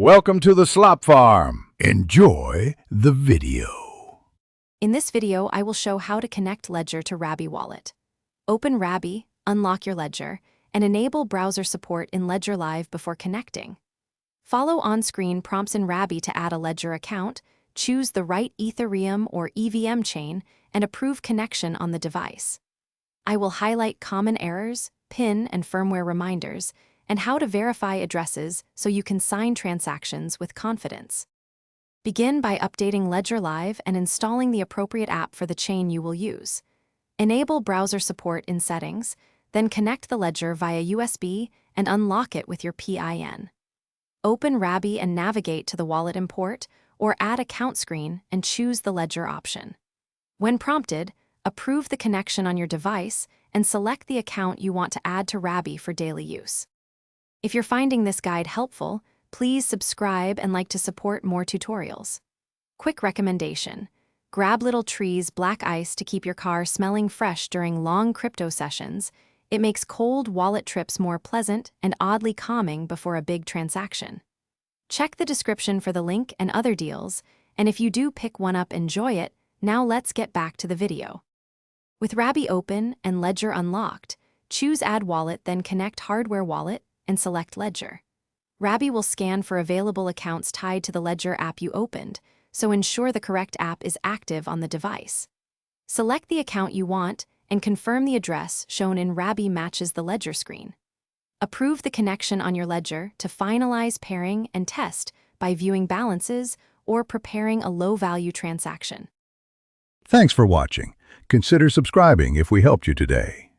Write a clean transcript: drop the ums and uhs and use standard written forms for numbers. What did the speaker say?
Welcome to the Slop Farm. Enjoy the video. In this video, I will show how to connect Ledger to Rabby wallet. Open Rabby, unlock your Ledger, and enable browser support in Ledger Live before connecting. Follow on-screen prompts in Rabby to add a Ledger account, choose the right Ethereum or EVM chain, and approve connection on the device. I will highlight common errors, PIN and firmware reminders, and how to verify addresses so you can sign transactions with confidence. Begin by updating Ledger Live and installing the appropriate app for the chain you will use. Enable browser support in Settings, then connect the Ledger via USB and unlock it with your PIN. Open Rabby and navigate to the wallet import or add account screen and choose the Ledger option. When prompted, approve the connection on your device and select the account you want to add to Rabby for daily use. If you're finding this guide helpful, please subscribe and like to support more tutorials. Quick recommendation: grab Little Tree's black ice to keep your car smelling fresh during long crypto sessions. It makes cold wallet trips more pleasant and oddly calming before a big transaction. Check the description for the link and other deals, and if you do pick one up, enjoy it. Now let's get back to the video. With Rabby open and Ledger unlocked, choose Add Wallet, then connect Hardware Wallet and select Ledger. Rabby will scan for available accounts tied to the Ledger app you opened, so ensure the correct app is active on the device. Select the account you want and confirm the address shown in Rabby matches the Ledger screen. Approve the connection on your Ledger to finalize pairing and test by viewing balances or preparing a low-value transaction. Thanks for watching. Consider subscribing if we helped you today.